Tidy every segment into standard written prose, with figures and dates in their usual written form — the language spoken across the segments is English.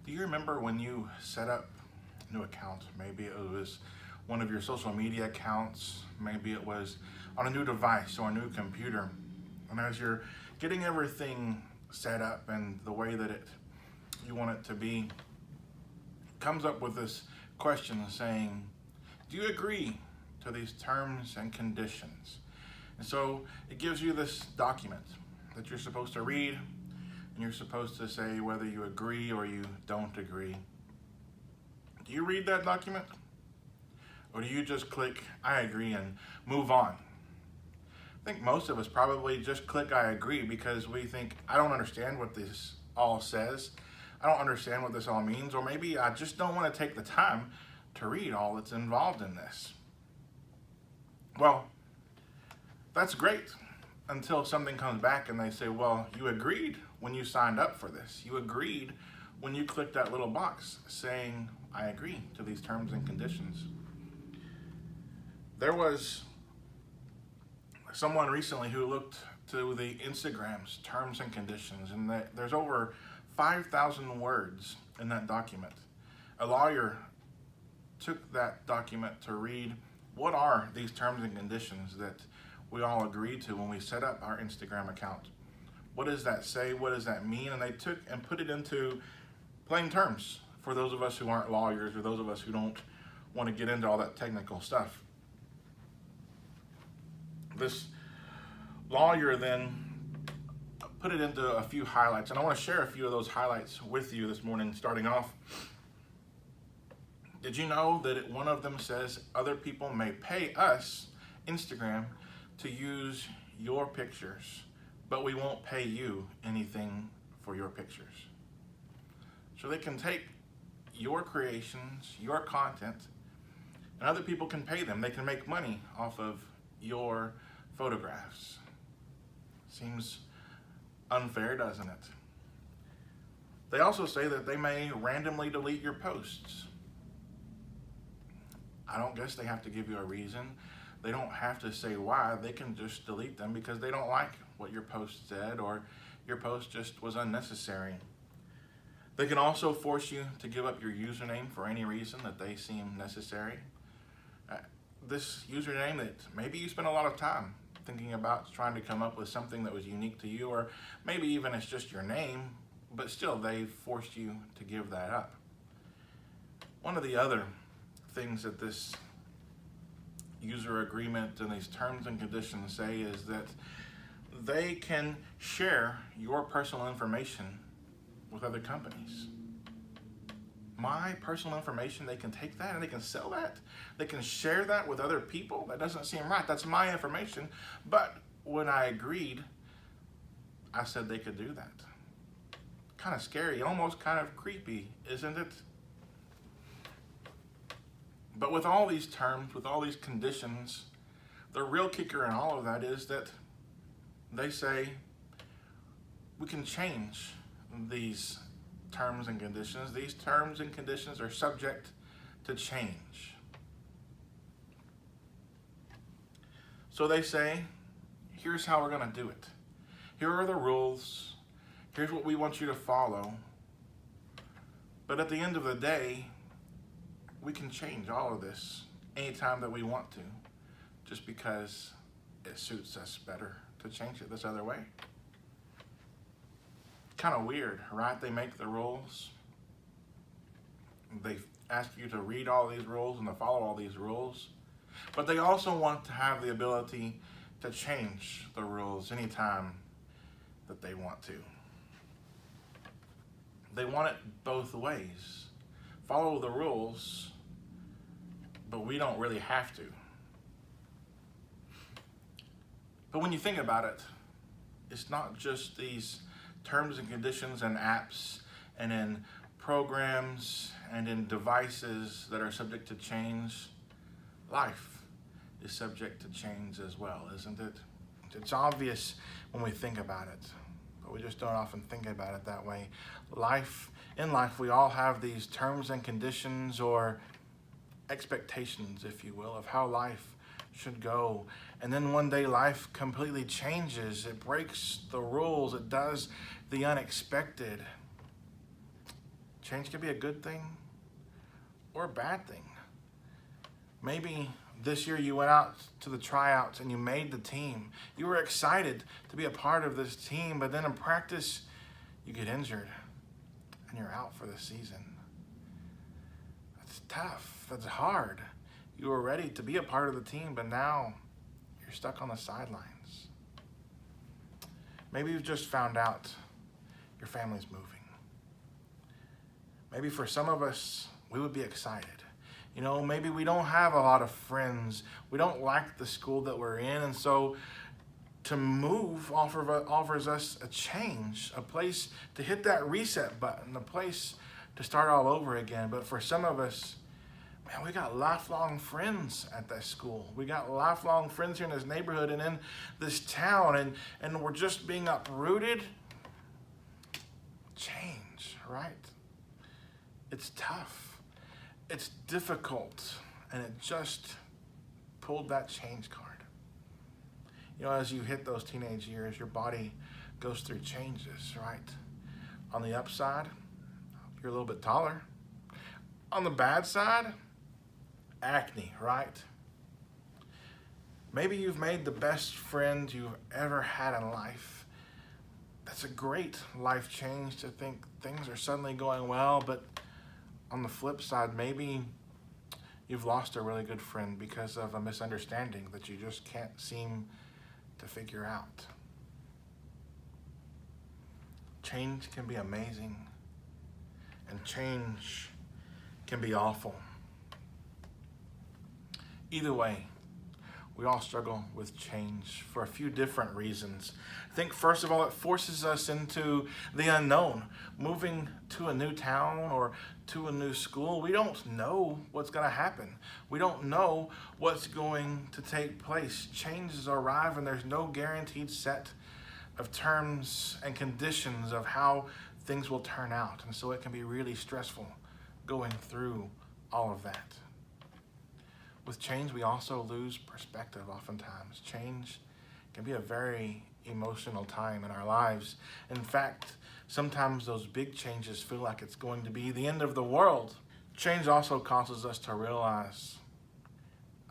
Do you remember when you set up a new account? Maybe it was one of your social media accounts, maybe it was on a new device or a new computer. And as you're getting everything set up and the way that you want it to be, comes up with this question saying, do you agree to these terms and conditions? And so it gives you this document that you're supposed to read, and you're supposed to say whether you agree or you don't agree. Do you read that document? Or do you just click, I agree, and move on? I think most of us probably just click, I agree, because we think, I don't understand what this all says. I don't understand what this all means, or maybe I just don't want to take the time to read all that's involved in this. Well, that's great until something comes back and they say, well, you agreed when you signed up for this. You agreed when you clicked that little box saying, I agree to these terms and conditions. There was someone recently who looked to the Instagram's terms and conditions, and there's over 5,000 words in that document. A lawyer took that document to read what are these terms and conditions that we all agreed to when we set up our Instagram account. What does that say? What does that mean? And they took and put it into plain terms for those of us who aren't lawyers or those of us who don't want to get into all that technical stuff. This lawyer then put it into a few highlights, and I want to share a few of those highlights with you this morning. Starting off, did you know that one of them says other people may pay us, Instagram, to use your pictures, but we won't pay you anything for your pictures? So they can take your creations, your content, and other people can pay them. They can make money off of your photographs. Seems unfair, doesn't it? They also say that they may randomly delete your posts. I don't guess they have to give you a reason. They don't have to say why. They can just delete them because they don't like what your post said or your post just was unnecessary. They can also force you to give up your username for any reason that they seem necessary. This username that maybe you spent a lot of time thinking about trying to come up with something that was unique to you, or maybe even it's just your name, but still they forced you to give that up. One of the other things that this user agreement and these terms and conditions say is that they can share your personal information with other companies. My personal information, they can take that and they can sell that. They can share that with other people. That doesn't seem right. That's my information. But when I agreed, I said they could do that. Kind of scary, almost kind of creepy, isn't it? But with all these terms, with all these conditions, the real kicker in all of that is that they say we can change these terms and conditions. These terms and conditions are subject to change. So they say, here's how we're going to do it. Here are the rules. Here's what we want you to follow. But at the end of the day, we can change all of this anytime that we want to, just because it suits us better to change it this other way. Kind of weird, right? They make the rules. They ask you to read all these rules and to follow all these rules. But they also want to have the ability to change the rules anytime that they want to. They want it both ways. Follow the rules, but we don't really have to. But when you think about it, it's not just these terms and conditions and apps and in programs and in devices that are subject to change. Life is subject to change as well, isn't it? It's obvious when we think about it, but we just don't often think about it that way. In life, we all have these terms and conditions or expectations, if you will, of how life should go. And then one day life completely changes. It breaks the rules. It does the unexpected. Change can be a good thing or a bad thing. Maybe this year you went out to the tryouts and you made the team. You were excited to be a part of this team, but then in practice, you get injured and you're out for the season. That's tough. That's hard. You were ready to be a part of the team, but now you're stuck on the sidelines. Maybe you've just found out your family's moving. Maybe for some of us, we would be excited. You know, maybe we don't have a lot of friends. We don't like the school that we're in. And so to move offers us a change, a place to hit that reset button, a place to start all over again. But for some of us, man, we got lifelong friends at that school. We got lifelong friends here in this neighborhood and in this town. And we're just being uprooted. Change, right? It's tough. It's difficult, and it just pulled that change card. You know, as you hit those teenage years, your body goes through changes, right? On the upside, you're a little bit taller. On the bad side, acne, right? Maybe you've made the best friend you've ever had in life. That's a great life change to think things are suddenly going well, but on the flip side, maybe you've lost a really good friend because of a misunderstanding that you just can't seem to figure out. Change can be amazing, and change can be awful. Either way, we all struggle with change for a few different reasons. I think first of all, it forces us into the unknown. Moving to a new town or to a new school, we don't know what's going to happen. We don't know what's going to take place. Changes arrive and there's no guaranteed set of terms and conditions of how things will turn out. And so it can be really stressful going through all of that. With change, we also lose perspective oftentimes. Change can be a very emotional time in our lives. In fact, sometimes those big changes feel like it's going to be the end of the world. Change also causes us to realize,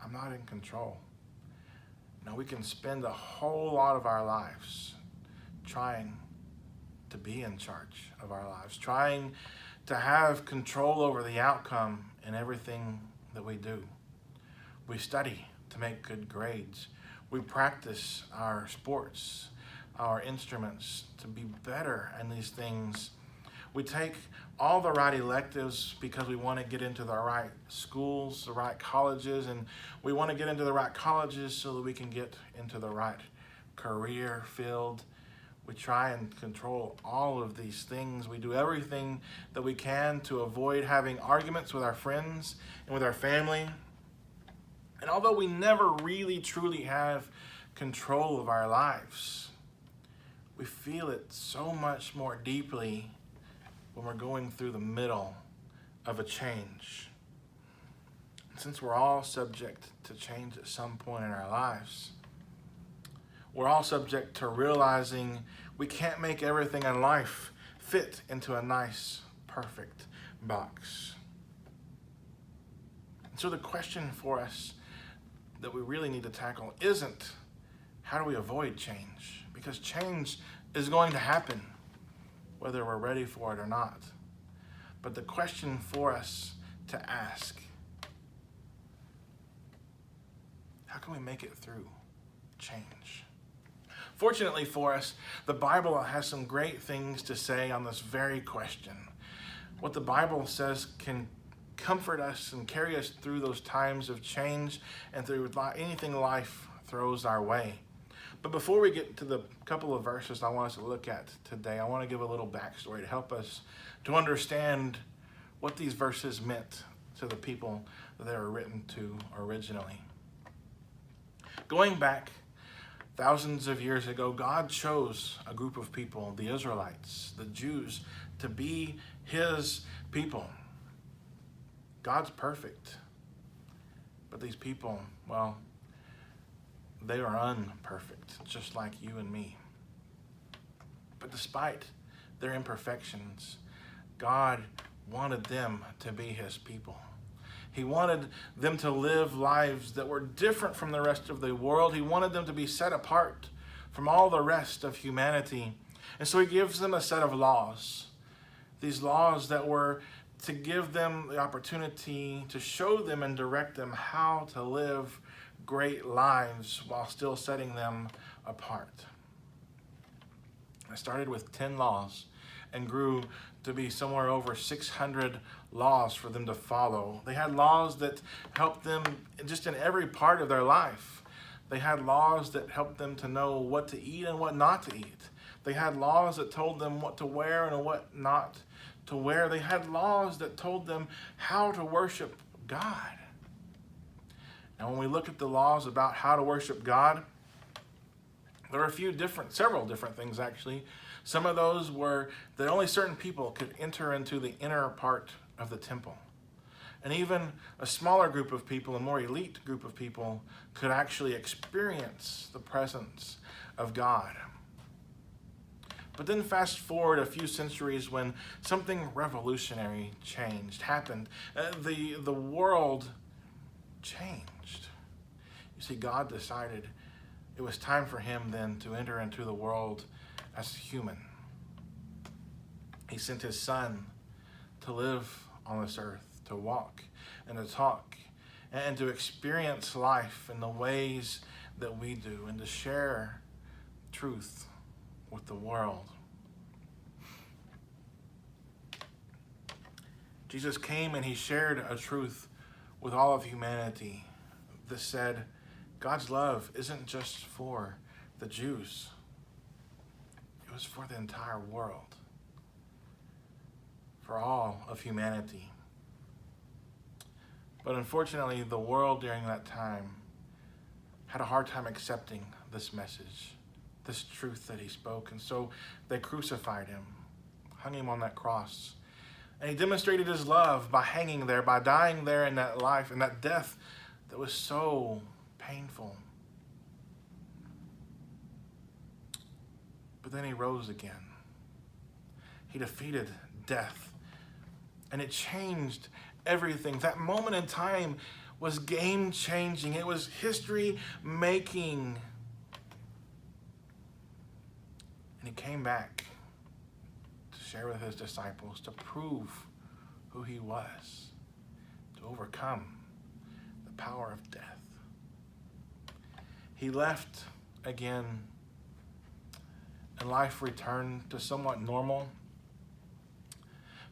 I'm not in control. Now, we can spend a whole lot of our lives trying to be in charge of our lives, trying to have control over the outcome in everything that we do. We study to make good grades. We practice our sports, our instruments to be better in these things. We take all the right electives because we want to get into the right schools, the right colleges, and we want to get into the right colleges so that we can get into the right career field. We try and control all of these things. We do everything that we can to avoid having arguments with our friends and with our family. And although we never really truly have control of our lives, we feel it so much more deeply when we're going through the middle of a change. Since we're all subject to change at some point in our lives, we're all subject to realizing we can't make everything in life fit into a nice, perfect box. And so the question for us that we really need to tackle isn't how do we avoid change? Because change is going to happen, whether we're ready for it or not. But the question for us to ask, how can we make it through change? Fortunately for us, the Bible has some great things to say on this very question. What the Bible says can comfort us and carry us through those times of change and through anything life throws our way. But before we get to the couple of verses I want us to look at today, I want to give a little backstory to help us to understand what these verses meant to the people that they were written to originally. Going back thousands of years ago, God chose a group of people, the Israelites, the Jews, to be his people. God's perfect, but these people, well, they are unperfect, just like you and me. But despite their imperfections, God wanted them to be his people. He wanted them to live lives that were different from the rest of the world. He wanted them to be set apart from all the rest of humanity. And so he gives them a set of laws. These laws that were to give them the opportunity to show them and direct them how to live great lives while still setting them apart. I started with 10 laws and grew to be somewhere over 600 laws for them to follow. They had laws that helped them just in every part of their life. They had laws that helped them to know what to eat and what not to eat. They had laws that told them what to wear and what not to wear. They had laws that told them how to worship God. And when we look at the laws about how to worship God, there are several different things actually. Some of those were that only certain people could enter into the inner part of the temple. And even a smaller group of people, a more elite group of people, could actually experience the presence of God. But then fast forward a few centuries when something revolutionary happened. The world changed. You see, God decided it was time for him then to enter into the world as human. He sent his son to live on this earth, to walk and to talk and to experience life in the ways that we do and to share truth with the world. Jesus came and he shared a truth with all of humanity that said God's love isn't just for the Jews. It was for the entire world, for all of humanity. But unfortunately, the world during that time had a hard time accepting this message, this truth that he spoke. And so they crucified him, hung him on that cross. And he demonstrated his love by hanging there, by dying there in that life, in that death that was so painful. But then he rose again. He defeated death. And it changed everything. That moment in time was game-changing. It was history-making. And he came back to share with his disciples, to prove who he was, to overcome the power of death. He left again, and life returned to somewhat normal.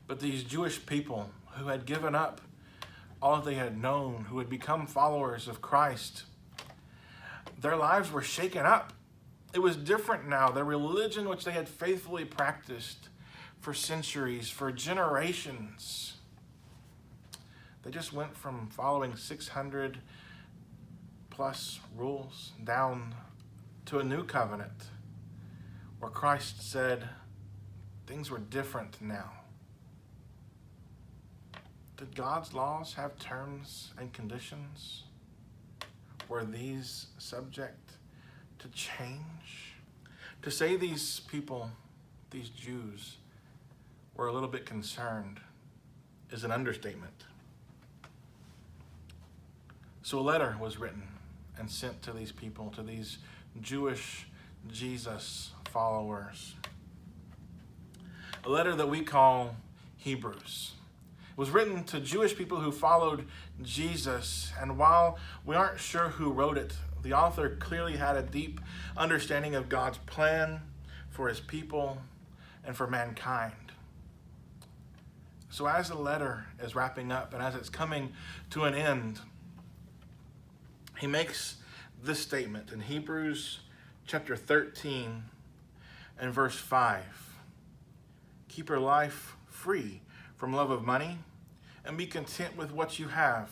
But these Jewish people who had given up all that they had known, who had become followers of Christ, their lives were shaken up. It was different now. Their religion, which they had faithfully practiced for centuries, for generations, they just went from following 600 plus rules down to a new covenant where Christ said things were different now. Did God's laws have terms and conditions? Were these subject to change? To say these people, these Jews, were a little bit concerned is an understatement. So a letter was written and sent to these people, to these Jewish Jesus followers. A letter that we call Hebrews. It was written to Jewish people who followed Jesus, and while we aren't sure who wrote it, the author clearly had a deep understanding of God's plan for his people and for mankind. So as the letter is wrapping up and as it's coming to an end, he makes this statement in Hebrews chapter 13 and verse 5. Keep your life free from love of money, and be content with what you have.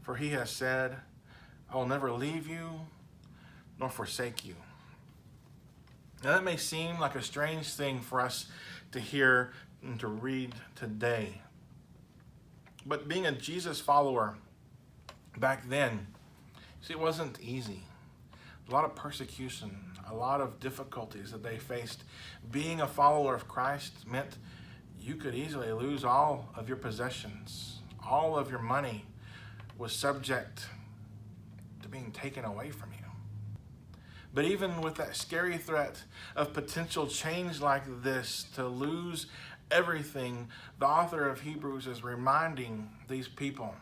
For he has said, I will never leave you nor forsake you. Now that may seem like a strange thing for us to hear and to read today. But being a Jesus follower back then, see, it wasn't easy. A lot of persecution, a lot of difficulties that they faced. Being a follower of Christ meant you could easily lose all of your possessions. All of your money was subject to being taken away from you. But even with that scary threat of potential change like this, to lose everything, the author of Hebrews is reminding these people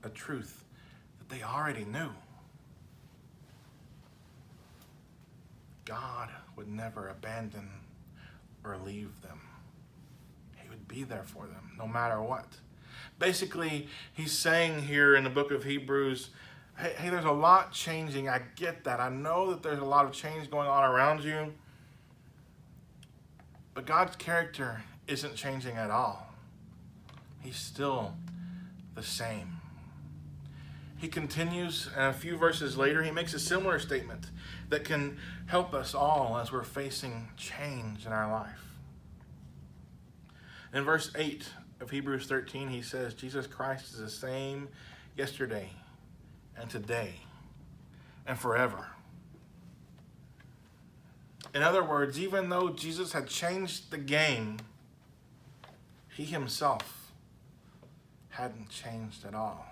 a truth that they already knew. God would never abandon or leave them. He would be there for them no matter what. Basically, he's saying here in the book of Hebrews, hey, there's a lot changing. I get that. I know that there's a lot of change going on around you. But God's character isn't changing at all. He's still the same. He continues, and a few verses later, he makes a similar statement that can help us all as we're facing change in our life. In verse 8 of Hebrews 13, he says, Jesus Christ is the same yesterday and today and forever. In other words, even though Jesus had changed the game, he himself hadn't changed at all.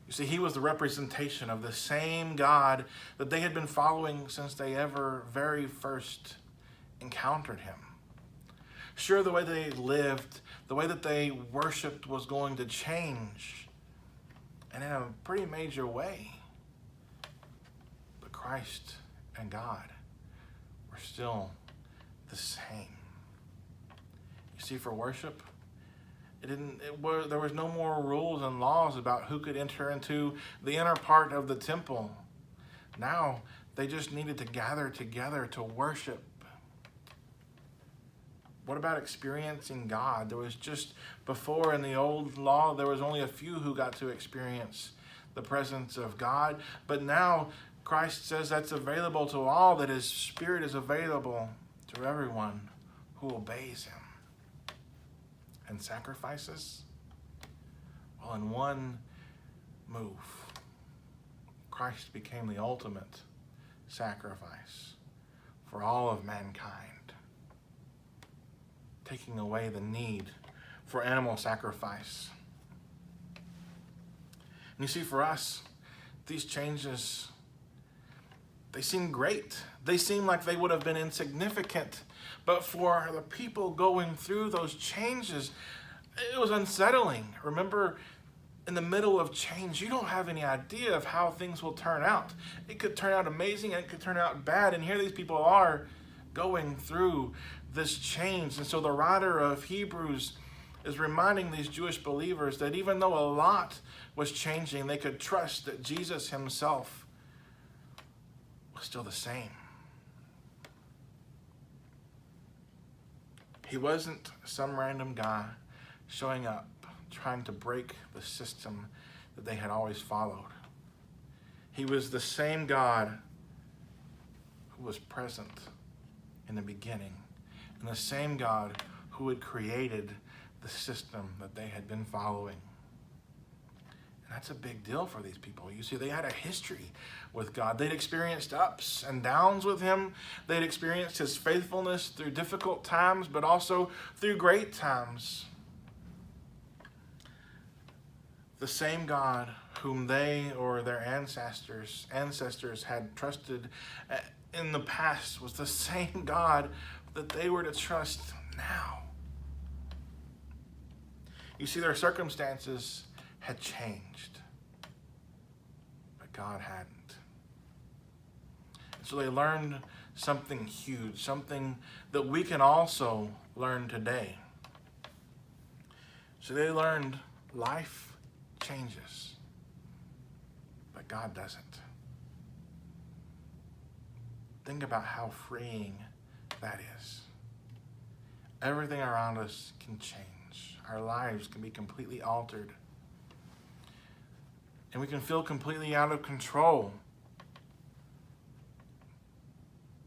You see, he was the representation of the same God that they had been following since they ever very first encountered him. Sure, the way they lived, the way that they worshiped was going to change, and in a pretty major way. But Christ and God were still the same. You see, for worship, there was no more rules and laws about who could enter into the inner part of the temple. Now, they just needed to gather together to worship. What about experiencing God? There was just before in the old law, there was only a few who got to experience the presence of God. But now Christ says that's available to all, that his Spirit is available to everyone who obeys him. And sacrifices? Well, in one move, Christ became the ultimate sacrifice for all of mankind, taking away the need for animal sacrifice. And you see, for us, these changes, they seem great. They seem like they would have been insignificant. But for the people going through those changes, it was unsettling. Remember, in the middle of change, you don't have any idea of how things will turn out. It could turn out amazing and it could turn out bad. And here these people are going through this change. And so the writer of Hebrews is reminding these Jewish believers that even though a lot was changing, they could trust that Jesus himself was still the same. He wasn't some random guy showing up, trying to break the system that they had always followed. He was the same God who was present in the beginning, and the same God who had created the system that they had been following. And that's a big deal for these people. You see, they had a history with God. They'd experienced ups and downs with him. They'd experienced his faithfulness through difficult times, but also through great times. The same God whom they or their ancestors had trusted in the past was the same God that they were to trust now. You see, their circumstances had changed, but God hadn't. So they learned something huge, something that we can also learn today. So they learned life changes, but God doesn't. Think about how freeing that is. Everything around us can change. Our lives can be completely altered. And we can feel completely out of control.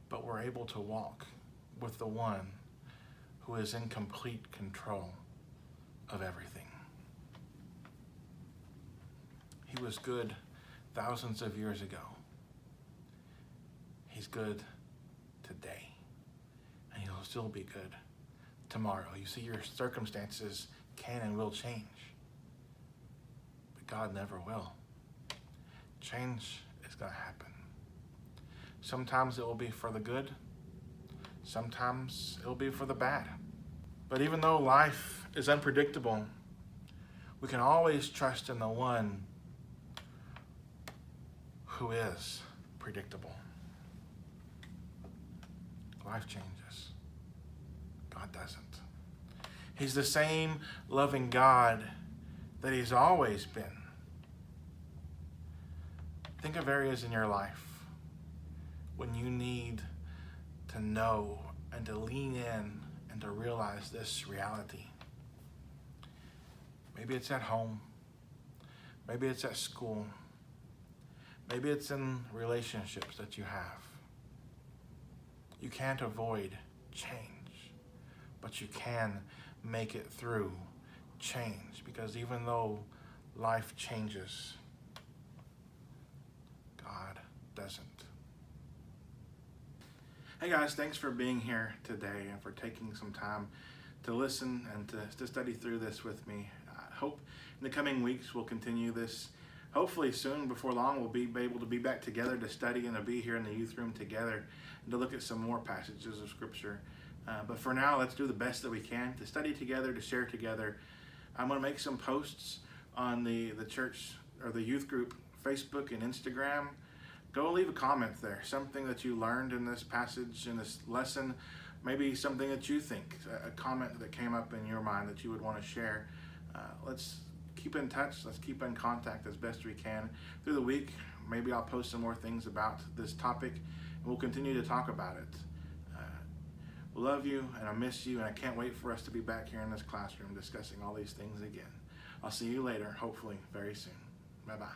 But we're able to walk with the one who is in complete control of everything. He was good thousands of years ago. He's good today. will still be good tomorrow. You see, your circumstances can and will change, but God never will. Change is going to happen. Sometimes it will be for the good. Sometimes it will be for the bad. But even though life is unpredictable, we can always trust in the one who is predictable. Life changes. God doesn't. He's the same loving God that He's always been. Think of areas in your life when you need to know and to lean in and to realize this reality. Maybe it's at home. Maybe it's at school. Maybe it's in relationships that you have. You can't avoid change, but you can make it through change, because even though life changes, God doesn't. Hey guys, thanks for being here today and for taking some time to listen and to study through this with me. I hope in the coming weeks we'll continue this. Hopefully soon, before long, we'll be able to be back together to study and to be here in the youth room together and to look at some more passages of Scripture. But for now, let's do the best that we can to study together, to share together. I'm going to make some posts on the church or the youth group Facebook and Instagram. Go leave a comment there, something that you learned in this passage, in this lesson, maybe something that you think, a comment that came up in your mind that you would want to share. Let's keep in touch. Let's keep in contact as best we can through the week. Maybe I'll post some more things about this topic, and we'll continue to talk about it. We love you, and I miss you, and I can't wait for us to be back here in this classroom discussing all these things again. I'll see you later, hopefully very soon. Bye-bye.